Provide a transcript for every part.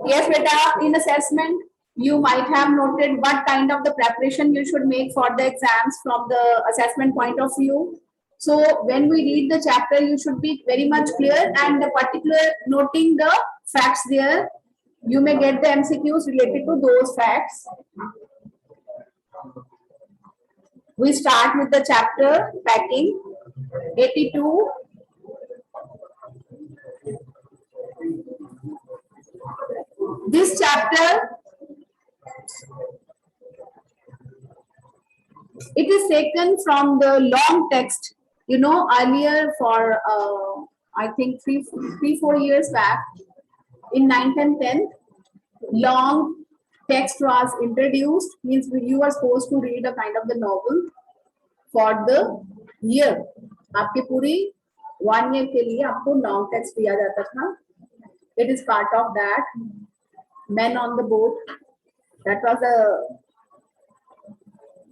Yes, beta, in assessment, you might have noted what kind of the preparation you should make for the exams from the assessment point of view. So when we read the chapter, you should be very much clear and the particular noting the facts there. You may get the MCQs related to those facts. We start with the chapter packing, 82. This chapter, it is taken from the long text. You know, earlier for I think 4 years back, in 9th and 10th, long text was introduced. Means you were supposed to read a kind of the novel for the year. आपके पूरी 1 year के लिए आपको long text दिया जाता था. It is part of that. Men on the Boat. That was a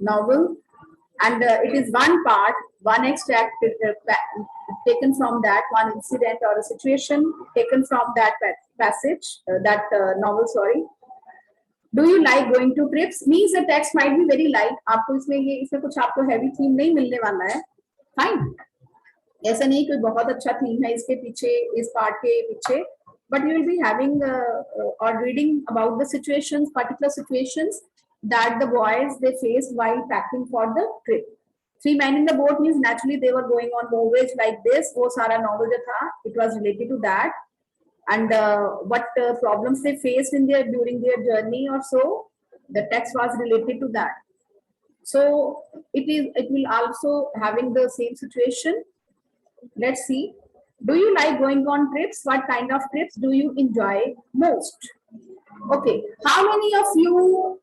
novel, and it is one part, one extract taken from that, one incident or a situation taken from that passage, that novel. Sorry. Do you like going to trips? Means the text might be very light. आपको इसमें कुछ आपको heavy theme नहीं मिलने वाला है. Fine. ऐसा नहीं कोई बहुत अच्छा theme है इसके पीछे, इस part के पीछे. But you will be having or reading about the situations, particular situations that the boys they faced while packing for the trip. 3 Men in the Boat means naturally they were going on voyage like this. वो सारा novel जो था, it was related to that, and what problems they faced in their during their journey or so. The text was related to that. So it will also having the same situation. Let's see. Do you like going on trips? What kind of trips do you enjoy most? Okay, how many of you,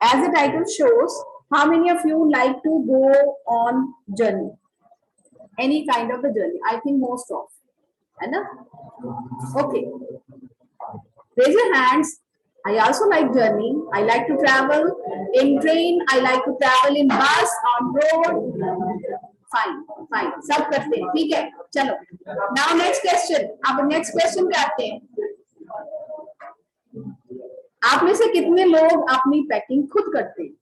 as the title shows, how many of you like to go on journey? Any kind of a journey? I think most of. Enough? Okay. Raise your hands. I also like journey. I like to travel in train. I like to travel in bus, on road. Fine. सब करते हैं, ठीक है. चलो. Now next question. अब next question पे आते हैं. आप में से कितने लोग अपनी पैकिंग खुद करते हैं?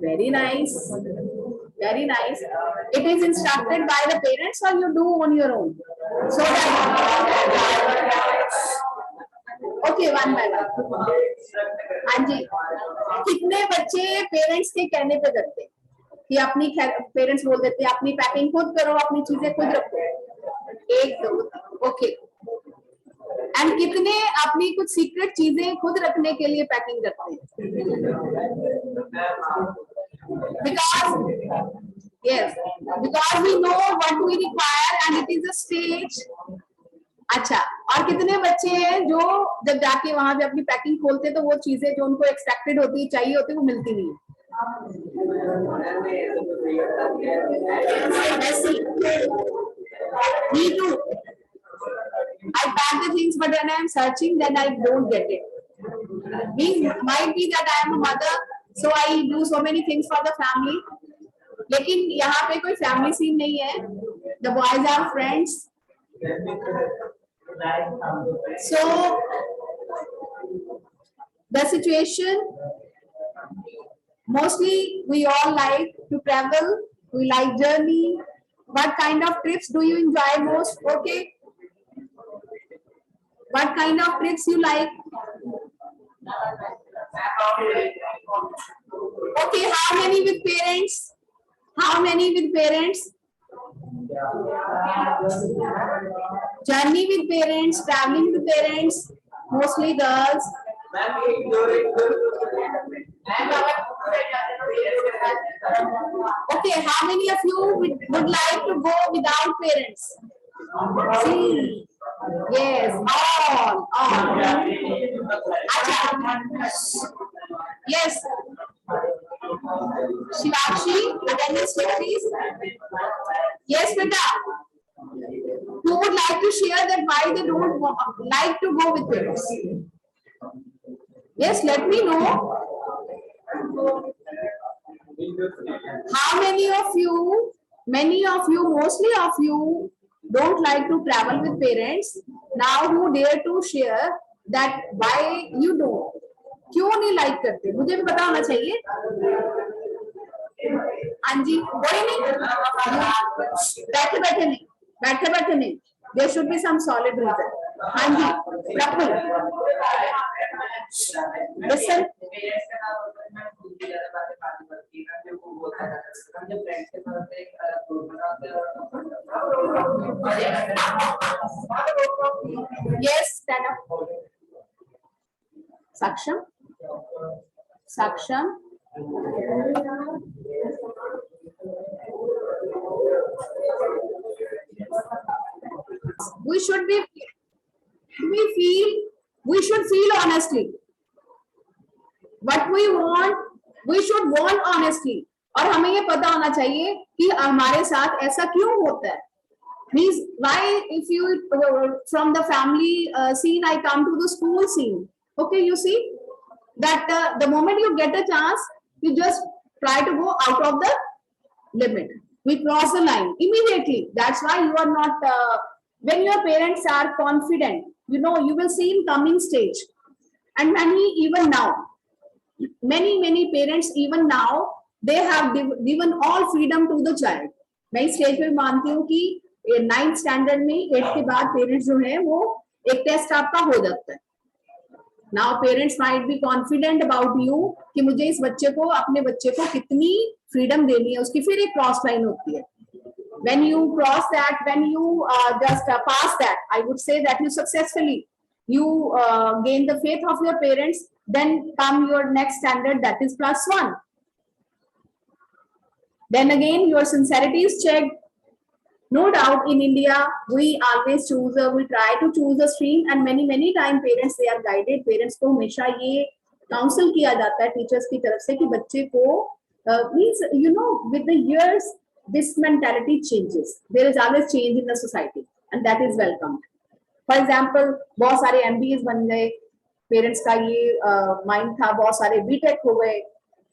Very nice. Very nice. It is instructed by the parents or you do on your own? So okay, one by one. हाँ जी. कितने बच्चे पेरेंट्स के कहने पे करते हैं कि अपनी पेरेंट्स बोल देते हैं अपनी पैकिंग खुद करो, अपनी चीजें खुद रखो? 1 2. ओके. एंड कितने अपनी कुछ सीक्रेट चीजें खुद रखने के लिए पैकिंग करते हैं? because we know what we require and it is a stage. अच्छा. और कितने बच्चे हैं जो जब जाके वहां पे अपनी पैकिंग खोलते तो वो चीजें जो उनको एक्सपेक्टेड होती चाहिए होती वो मिलती नहीं? Me too. I pack the things, but when I am searching, then I don't get it. Might be that I am a mother, so I do so many things for the family. लेकिन यहाँ पे कोई family scene नहीं है. The boys are friends. So the situation, mostly we all like to travel. We like journey. What kind of trips do you enjoy most? Okay. What kind of trips you like? Okay, how many with parents? How many with parents? Journey with parents, traveling with parents, mostly girls. Okay, how many of you would like to go without parents? See, yes, all. Yes. Shivakshi, attendance please. Yes, beta. Who would like to share that why they don't like to go with parents? Yes, let me know. How many of you many of you, mostly of you, don't like to travel with parents. Now who dare to share that why you don't? क्यों नहीं like करते? मुझे भी पता होना चाहिए. हाँ जी, कोई नहीं, बैठे बैठे नहीं, बैठे बैठे नहीं. There should be some solid reason. हाँ जी, Praful, listen. Yes, stand up. Saksham, Saksham. We should be, we should feel honestly. What we want, we should want honestly. और हमें ये पता होना चाहिए कि हमारे साथ ऐसा क्यों होता है. Means why, if you from the family scene, I come to the school scene. Okay, you see that the moment you get a chance, you just try to go out of the limit. We cross the line immediately. That's why you are not. When your parents are confident, you know, you will see in coming stage, and many even now, many parents even now, they have given all freedom to the child. मैं इस stage पे मानती हूँ कि 9th standard में 8 के बाद parents जो है वो एक टेस्ट आपका हो जाता है. Now parents might be confident about you कि मुझे इस बच्चे को, अपने बच्चे को कितनी फ्रीडम देनी है, उसकी फिर एक क्रॉस लाइन होती है. When you cross that, when you just pass that, I would say that you successfully, you gain the faith of your parents. Then come your next standard, that is +1. Then again your sincerity is checked. No doubt in India we always choose, we try to choose a stream, and many times parents, they are guided. Parents को हमेशा ये counsel किया जाता है teachers की तरफ से कि बच्चे को means, you know, with the years this mentality changes. There is always change in the society, and that is welcomed. For example, बहुत सारे MBAs बन गए, parents का ये mind था, बहुत सारे BTech हो गए.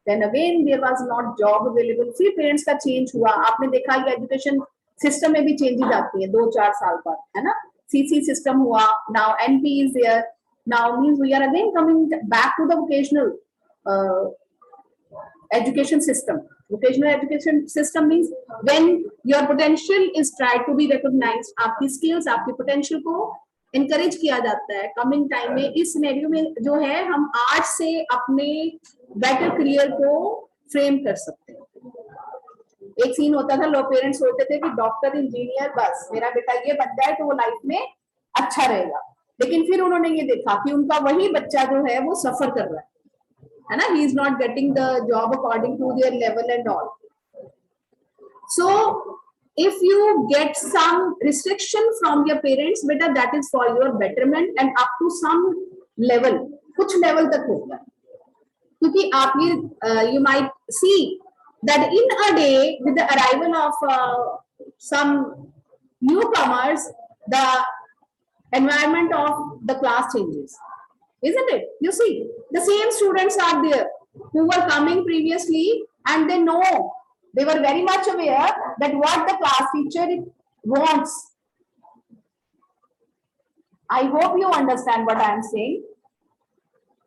Then again there was not job available. फिर parents का change हुआ. आपने देखा ये education system में भी changes आती है 2-4 साल बाद, है ना? CC system हुआ. Now NP is there. Now means we are again coming back to the vocational education system. Vocational education system means when your potential is tried to be recognized, आपकी skills, आपकी potential को encourage किया जाता है. Coming time में इस scenario में जो है, हम आज से अपने better career को frame कर सकते हैं. एक सीन होता था, लोग पेरेंट्स सोचते थे कि डॉक्टर, इंजीनियर, बस मेरा बेटा ये बन जाए तो वो लाइफ में अच्छा रहेगा. लेकिन फिर उन्होंने ये देखा कि उनका वही बच्चा जो है वो सफर कर रहा है ना, he is not getting the job according to their level and all. So if you get some restriction from your parents, beta, that is for your betterment and up to some level, कुछ level तक होगा. क्योंकि आप ये you might see that in a day, with the arrival of some newcomers, the environment of the class changes, isn't it? You see, the same students are there who were coming previously, and they know, they were very much aware that what the class teacher wants. I hope you understand what I am saying.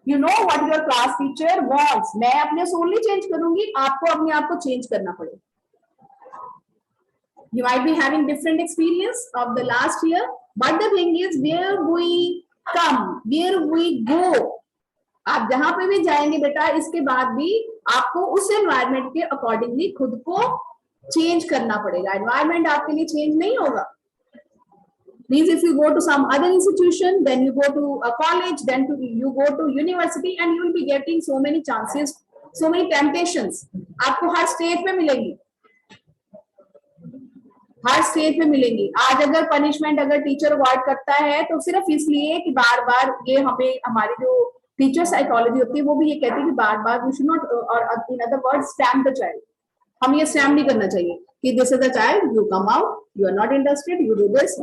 You know what your class teacher wants. मैं अपने असूल नहीं change करूंगी, आपको अपने आप को change करना पड़ेगा. You might be having different experience of the last year, but the thing is, where we come, where we go, आप जहां पे भी जाएंगे बेटा, इसके बाद भी आपको उस environment के accordingly खुद को change करना पड़ेगा. Environment आपके लिए change नहीं होगा. Means if you go to some other institution, then you go to a college, then you go to university, and you will be getting so many chances, so many temptations. आपको हर stage पे मिलेंगी, हर stage पे मिलेंगी. आज अगर punishment अगर teacher avoid करता है तो सिर्फ इसलिए कि बार बार ये हमें, हमारी जो टीचर साइकोलॉजी होती है वो भी ये कहती है कि बार बार we should not, और in other words, stamp the child. हम ये स्टैम्प नहीं करना चाहिए कि this is a child, you come out, you are not interested, you do this,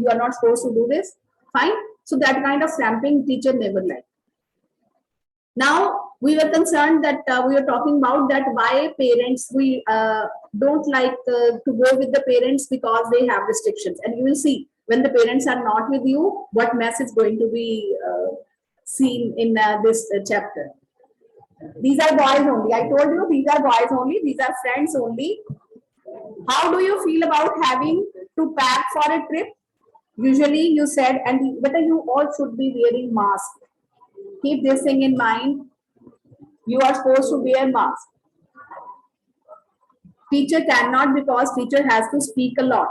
you are not supposed to do this. Fine. So that kind of stamping teacher never liked. Now we were concerned that we were talking about that why parents, we don't like to go with the parents because they have restrictions. And you will see when the parents are not with you, what mess is going to be seen in this chapter. These are boys only. I told you these are boys only. These are friends only. How do you feel about having to pack for a trip? Usually you said, and but you all should be wearing mask. Keep this thing in mind. You are supposed to wear mask. Teacher cannot because teacher has to speak a lot.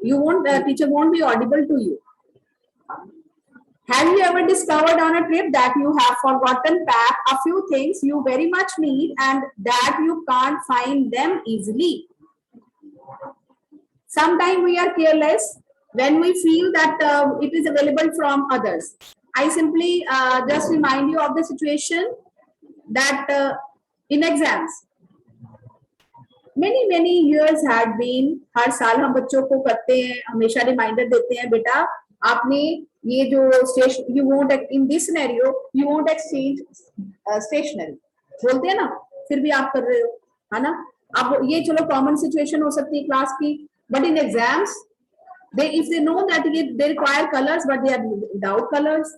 You won't. Teacher won't be audible to you. Have you ever discovered on a trip that you have forgotten pack a few things you very much need and that you can't find them easily? Sometimes we are careless when we feel that it is available from others. I simply just remind you of the situation that in exams, many years had been, हर साल हम बच्चों को करते हैं, हमेशा reminder देते हैं, बेटा आपने ये जो station, you won't in this scenario you won't exchange stationery, बोलते हैं ना, फिर भी आप कर रहे हो, है ना? अब ये चलो कॉमन सिचुएशन हो सकती है क्लास की, but in exams they, if they know that they require colors but they are without colors,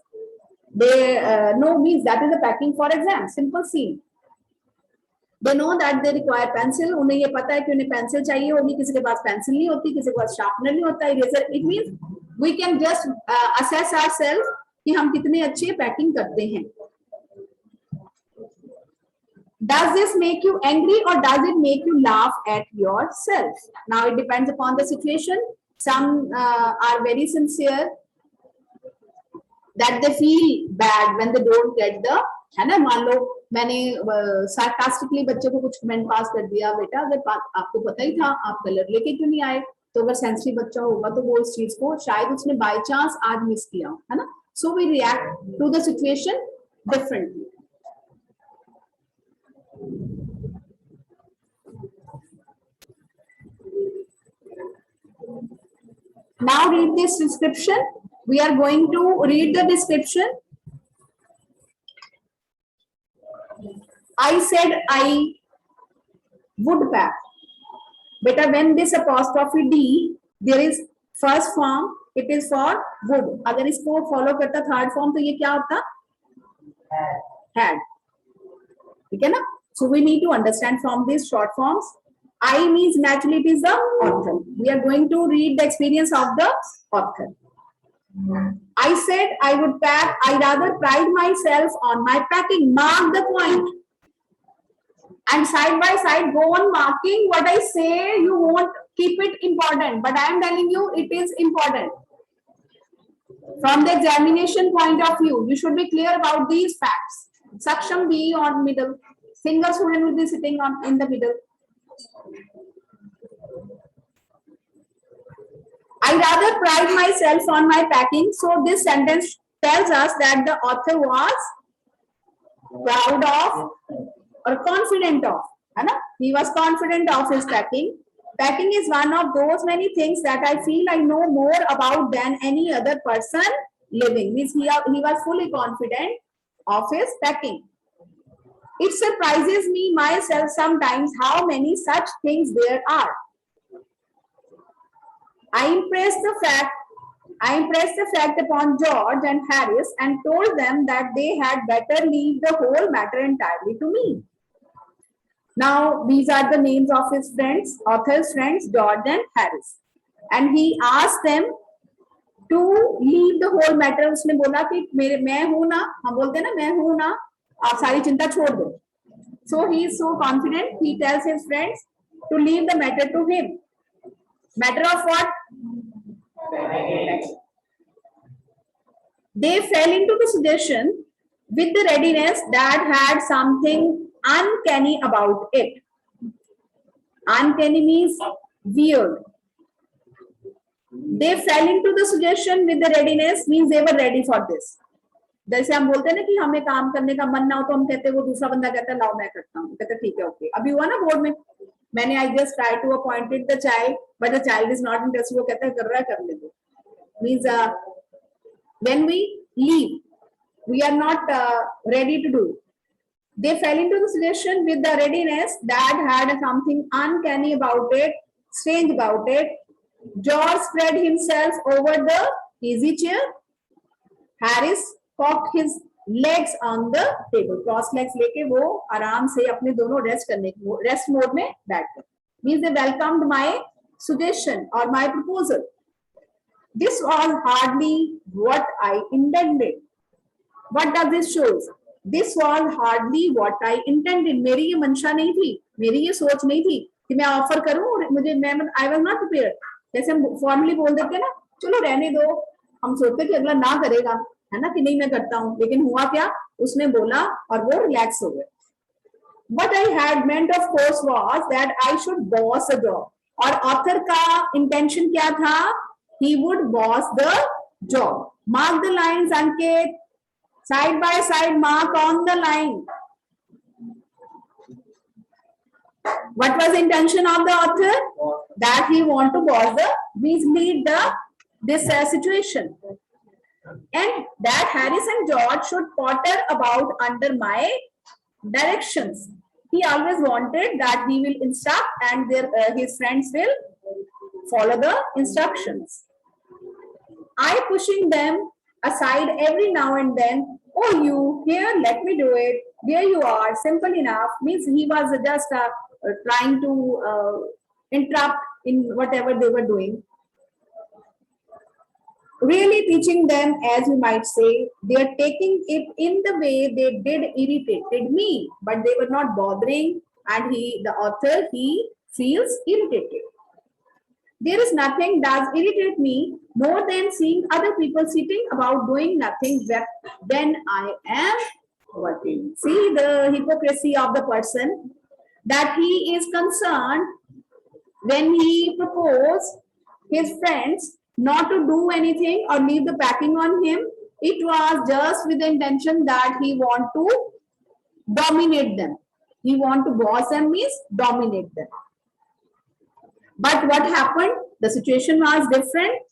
they know means that is the packing for exam, simple scene. They know that they require pencil, उन्हें ये पता है कि उन्हें pencil चाहिए होगी, किसी के पास पेंसिल नहीं होती, किसी के पास शार्पनर नहीं होता, eraser. It means we can just assess ourselves कि हम कितने अच्छे पैकिंग करते हैं. Does this make you angry or does it make you laugh at yourself? Now it depends upon the situation. Some are very sincere that they feel bad when they don't get the, है ना? मान लो मैंने sarcastically बच्चे को कुछ comment pass कर दिया, बेटा अगर आपको पता ही था आप कलर लेके क्यों नहीं आए, तो अगर सेंसिटिव बच्चा होगा तो वो इस चीज को शायद उसने बाय चांस आज मिस किया, है ना? So we react to the situation differently. Now read this description. We are going to read the description. I said I would pack. Beta, when this apostrophe D, there is first form, it is for would. अगर इसको follow करता third form तो ये क्या होता? Had. ठीक है ना? So we need to understand from these short forms. I means naturally it is the author. We are going to read the experience of the author. I said I would pack. I rather pride myself on my packing. Mark the point. And side by side, go on marking what I say. You won't keep it important, but I am telling you it is important. From the examination point of view, you should be clear about these facts. Saksham B on middle. Single student will be sitting on in the middle. I rather pride myself on my packing. So this sentence tells us that the author was proud of or confident of. He was confident of his packing. Packing is one of those many things that I feel I know more about than any other person living. Means he was fully confident of his packing. It surprises me myself sometimes how many such things there are. I impressed the fact upon George and Harris and told them that they had better leave the whole matter entirely to me. Now, these are the names of his friends, author's friends, George and Harris. And he asked them to leave the whole matter. उसने बोला कि मैं हूँ ना, हम बोलते हैं ना मैं हूँ ना, आप सारी चिंता छोड़ दो. So he is so confident. He tells his friends to leave the matter to him. Matter of what? They fell into the suggestion with the readiness that had something uncanny about it. Uncanny means weird. They fell into the suggestion with the readiness means they were ready for this. जैसे हम बोलते हैं ना कि हमें काम करने का मन ना हो तो हम कहते हैं, वो दूसरा बंदा कहता है लाओ मैं करता हूँ, कहते ठीक है ओके. अभी हुआ ना बोर्ड में, मैंने I just try to appointed the child but the child is not interested, वो कहता है कर रहा है कर ले दो. Means when we leave we are not ready to do. They fell into the suggestion with the readiness that had something uncanny about it, strange about it. George spread himself over the easy chair. Harris cocked his legs on the table. Cross legs लेके वो आराम से अपने दोनों rest mode में बैठ गए. Means they welcomed my suggestion or my proposal. This was hardly what I intended. What does this show? This was hardly what I intended. मेरी ये मंशा नहीं थी, मेरी ये सोच नहीं थी कि मैं ऑफर करूं और मुझे I was not prepared. जैसे हम फॉर्मली बोल देते हैं ना, चलो रहने दो, हम सोचते कि अगला ना करेगा, है ना, कि नहीं मैं करता हूं, लेकिन हुआ क्या, उसने बोला और वो रिलैक्स हो गए. What I had meant of course was that I should boss a job. और ऑथर का इंटेंशन क्या था? He would boss the job. Mark the lines, Ankit. Side by side, mark on the line. What was the intention of the author? That he want to boss the, means lead this situation. And that Harris and George should potter about under my directions. He always wanted that he will instruct and his friends will follow the instructions. I pushing them aside every now and then. Oh, you, here, let me do it. There you are, simple enough. Means he was just trying to interrupt in whatever they were doing. Really teaching them, as you might say, they are taking it in the way they did irritated me, but they were not bothering, and the author, he feels irritated. There is nothing does irritate me more than seeing other people sitting about doing nothing when I am working. See the hypocrisy of the person, that he is concerned when he proposed his friends not to do anything or leave the packing on him. It was just with the intention that he want to dominate them. He want to boss them, means dominate them. But what happened? The situation was different.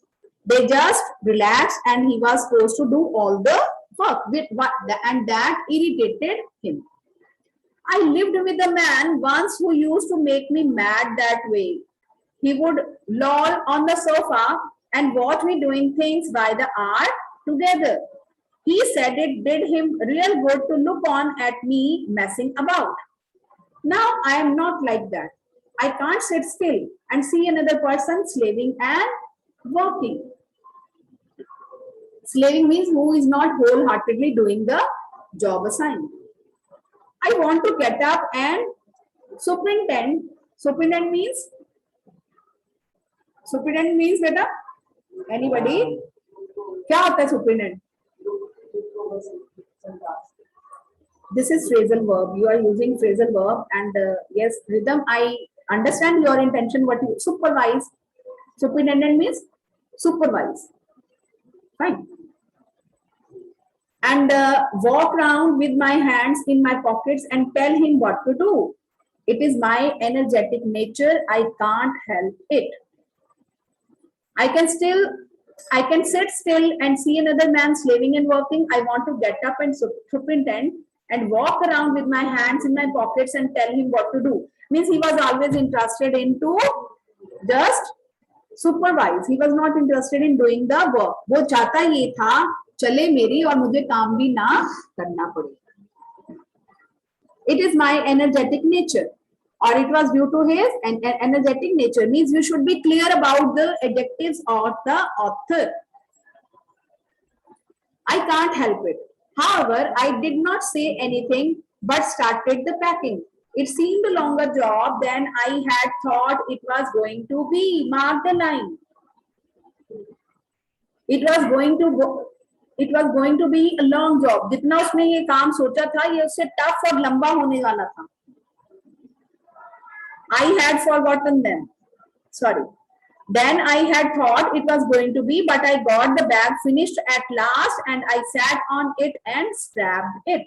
They just relaxed and he was supposed to do all the work, and that irritated him. I lived with a man once who used to make me mad that way. He would loll on the sofa and watch me doing things by the hour together. He said it did him real good to look on at me messing about. Now I am not like that. I can't sit still and see another person slaving and working. Slaving means who is not wholeheartedly doing the job assigned. I want to get up and superintend. Superintend means beta. Anybody? क्या होता है superintend? This is phrasal verb. You are using phrasal verb, and yes, rhythm. I understand your intention. What you supervise? Superintendent means supervise. Fine. And walk around with my hands in my pockets and tell him what to do. It is my energetic nature. I can't help it. I can sit still and see another man slaving and working. I want to get up and superintend and walk around with my hands in my pockets and tell him what to do. Means he was always interested in to just supervise. He was not interested in doing the work. वो चाहता ये था, चले मेरी और मुझे काम भी ना करना पड़े. It is my energetic nature, or it was due to his energetic nature. Means you should be clear about the adjectives of the author. I can't help it. However, I did not say anything but started the packing. It seemed a longer job than I had thought it was going to be. Mark the line. It was going to be a long job. जितना उसने ये काम सोचा था, ये उससे tough और लंबा होने वाला था. I had forgotten them. Sorry. Then I had thought it was going to be, but I got the bag finished at last and I sat on it and strapped it.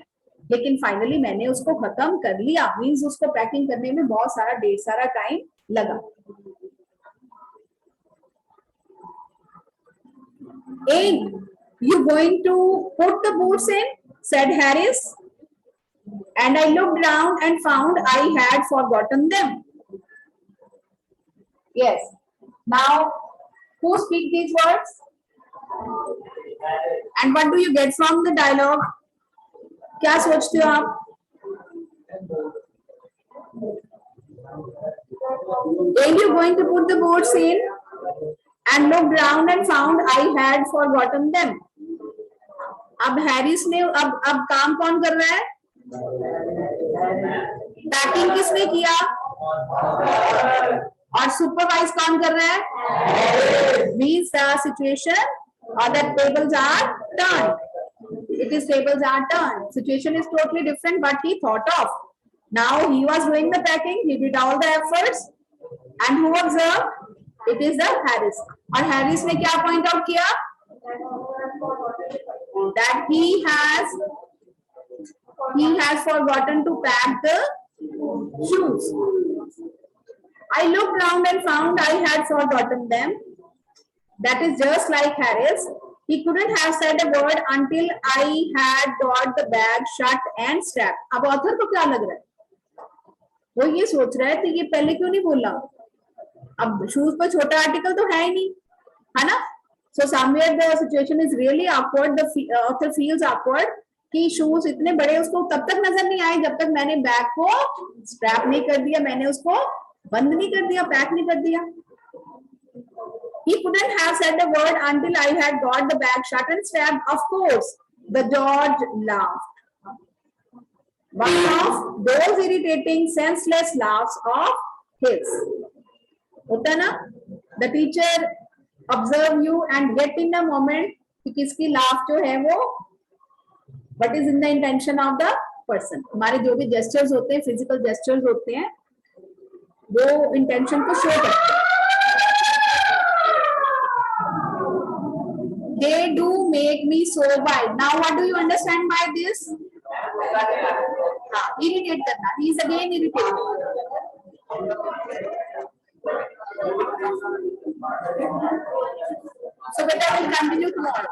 लेकिन finally मैंने उसको खत्म कर लिया. Means उसको packing करने में बहुत सारा ढेर सारा टाइम लगा. You going to put the boots in? Said Harris. and I looked round and found I had forgotten them. Yes. Now, who speak these words? And what do you get from the dialogue? क्या सोचते हो आप? Are you going to put the words in? And looked round and found I had forgotten them. अब Harris ने अब काम कौन कर रहा है? पैकिंग किसने किया? और सुपरवाइज कौन कर रहा है? Means the situation or the tables are turned. It is tables are turned. Situation is totally different, but he thought of. Now he was doing the packing. He did all the efforts, and who observed? It is the Harris. और Harris ने क्या point out किया? That he has forgotten to pack the shoes. I looked round and found I had forgotten them. That is just like Harris. He couldn't have said a word until I had got the bag shut and strapped. अब author को क्या लग रहा है? वो ये सोच रहा है कि ये पहले क्यों नहीं बोला? अब शूज पर छोटा आर्टिकल तो है ही नहीं, है ना? So somewhere the situation is really awkward. The author feels awkward कि शूज इतने बड़े उसको तब तक नजर नहीं आए जब तक मैंने बैग को स्ट्रैप नहीं कर दिया, मैंने उसको बंद नहीं कर दिया, पैक नहीं कर दिया. He couldn't have said a word until I had got the bag shut and strapped. Of course, the George laughed. One of those irritating, senseless laughs of his. होता है ना? The teacher observe you and get in a moment कि किसकी laugh जो है वो what is in the intention of the person. हमारे जो भी gestures होते हैं, physical gestures होते हैं, वो intention को show करते हैं. They do make me so wild. Now, what do you understand by this? Irritate karna. He is again irritated. So, beta will continue tomorrow.